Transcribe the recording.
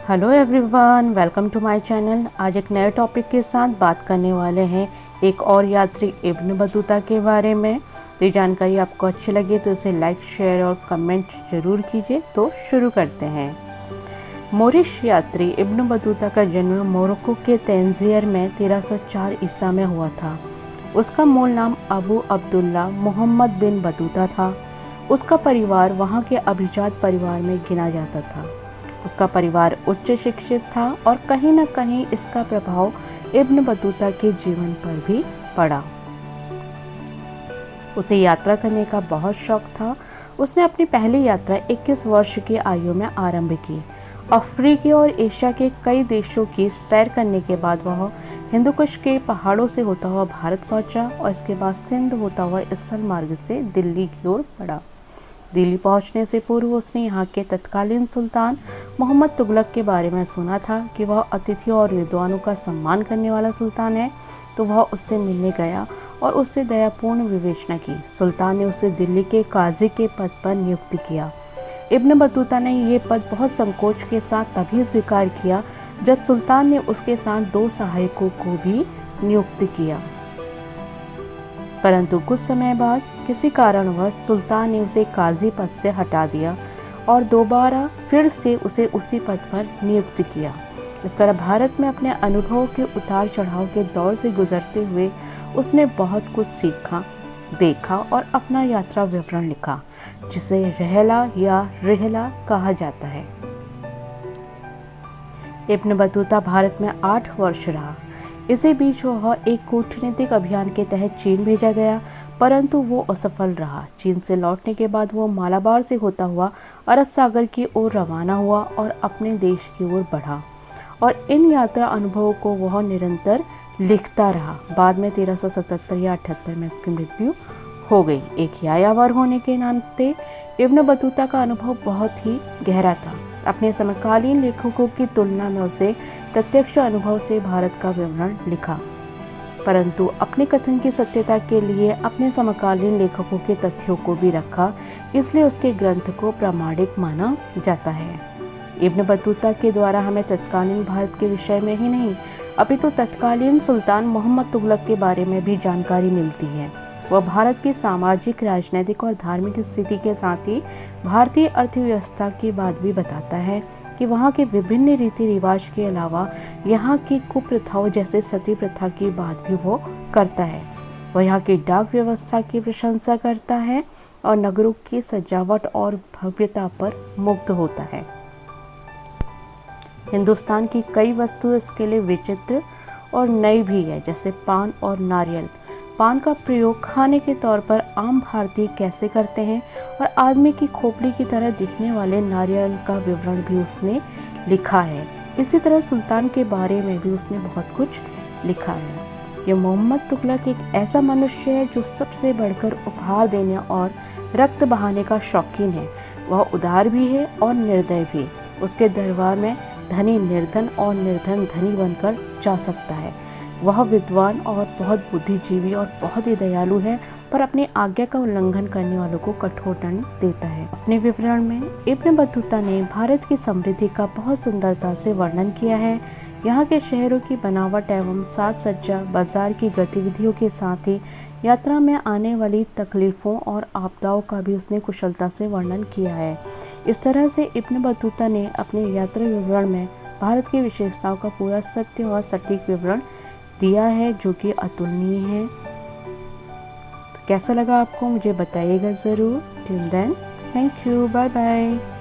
Hello everyone, welcome to my channel. आज एक नए टॉपिक के साथ बात करने वाले हैं एक और यात्री इब्न बतूता के बारे में। तो ये जानकारी आपको अच्छी लगे तो इसे लाइक, शेयर और कमेंट ज़रूर कीजिए। तो शुरू करते हैं। मोरिश यात्री इब्न बतूता का जन्म मोरक्को के तंजीर में 1304 ईसा में हुआ था। उसका मूल नाम अबू अब्दुल्ला मोहम्मद बिन बतूता था। उसका परिवार वहाँ के अभिजात परिवार में गिना जाता था। उसका परिवार उच्च शिक्षित था और कहीं न कहीं इसका प्रभाव इब्न बतूता के जीवन पर भी पड़ा। उसे यात्रा करने का बहुत शौक था। उसने अपनी पहली यात्रा 21 वर्ष की आयु में आरंभ की। अफ्रीका और एशिया के कई देशों की सैर करने के बाद वह हिंदुकुश के पहाड़ों से होता हुआ भारत पहुंचा और इसके बाद सिंध होता हुआ स्थल मार्ग से दिल्ली की ओर बढ़ा। दिल्ली पहुंचने से पूर्व उसने यहाँ के तत्कालीन सुल्तान मोहम्मद तुगलक के बारे में सुना था कि वह अतिथियों और विद्वानों का सम्मान करने वाला सुल्तान है। तो वह उससे मिलने गया और उससे दयापूर्ण विवेचना की। सुल्तान ने उसे दिल्ली के काजी के पद पर नियुक्त किया। इब्न बतूता ने ये पद बहुत संकोच के साथ तभी स्वीकार किया जब सुल्तान ने उसके साथ 2 सहायकों को भी नियुक्त किया, परंतु कुछ समय बाद किसी कारणवश सुल्तान ने उसे काजी पद से हटा दिया और दोबारा फिर से उसे उसी पद पर नियुक्त किया। इस तरह भारत में अपने अनुभव के उतार चढ़ाव के दौर से गुजरते हुए उसने बहुत कुछ सीखा, देखा और अपना यात्रा विवरण लिखा, जिसे रहला या रिहला कहा जाता है। इब्न बतूता भारत में 8 वर्ष रहा। इसी बीच वह एक कूटनीतिक अभियान के तहत चीन भेजा गया, परंतु वो असफल रहा। चीन से लौटने के बाद वो मालाबार से होता हुआ अरब सागर की ओर रवाना हुआ और अपने देश की ओर बढ़ा और इन यात्रा अनुभवों को वह निरंतर लिखता रहा। बाद में 1377 या 78 में उसकी मृत्यु हो गई। एक यायावर होने के नाते इब्न बतूता का अनुभव बहुत ही गहरा था। अपने समकालीन लेखकों की तुलना में उसे प्रत्यक्ष अनुभव से भारत का विवरण लिखा, परंतु अपने कथन की सत्यता के लिए अपने समकालीन लेखकों के तथ्यों को भी रखा, इसलिए उसके ग्रंथ को प्रामाणिक माना जाता है। इब्न बतूता के द्वारा हमें तत्कालीन भारत के विषय में ही नहीं अपितु तत्कालीन सुल्तान मोहम्मद तुगलक के बारे में भी जानकारी मिलती है। वह भारत की सामाजिक, राजनीतिक और धार्मिक स्थिति के साथ ही भारतीय अर्थव्यवस्था की बात भी बताता है कि वहाँ के विभिन्न रीति रिवाज के अलावा यहाँ की कुप्रथाओं जैसे सती प्रथा की बात भी वो करता है। वह यहाँ की डाक व्यवस्था की प्रशंसा करता है और नगरों की सजावट और भव्यता पर मुग्ध होता है। हिंदुस्तान की कई वस्तुएं इसके लिए विचित्र और नई भी है, जैसे पान और नारियल। पान का प्रयोग खाने के तौर पर आम भारतीय कैसे करते हैं और आदमी की खोपड़ी की तरह दिखने वाले नारियल का विवरण भी उसने लिखा है। इसी तरह सुल्तान के बारे में भी उसने बहुत कुछ लिखा है। ये मोहम्मद तुगलक एक ऐसा मनुष्य है जो सबसे बढ़कर उपहार देने और रक्त बहाने का शौकीन है। वह उदार भी है और निर्दय भी। उसके दरबार में धनी निर्धन और निर्धन धनी बनकर जा सकता है। वह विद्वान और बहुत बुद्धिजीवी और बहुत ही दयालु है, पर अपनी आज्ञा का उल्लंघन करने वालों को कठोर दंड देता है। अपने विवरण में इब्न बतूता ने भारत की समृद्धि का बहुत सुंदरता से वर्णन किया है। यहाँ के शहरों की बनावट एवं साज सज्जा, बाजार की गतिविधियों के साथ ही यात्रा में आने वाली तकलीफ़ों और आपदाओं का भी उसने कुशलता से वर्णन किया है। इस तरह से इब्न बतूता ने अपने यात्रा विवरण में भारत की विशेषताओं का पूरा सत्य और सटीक विवरण दिया है, जो कि अतुलनीय है। तो कैसा लगा आपको मुझे बताइएगा ज़रूर। Till then, thank you, bye bye.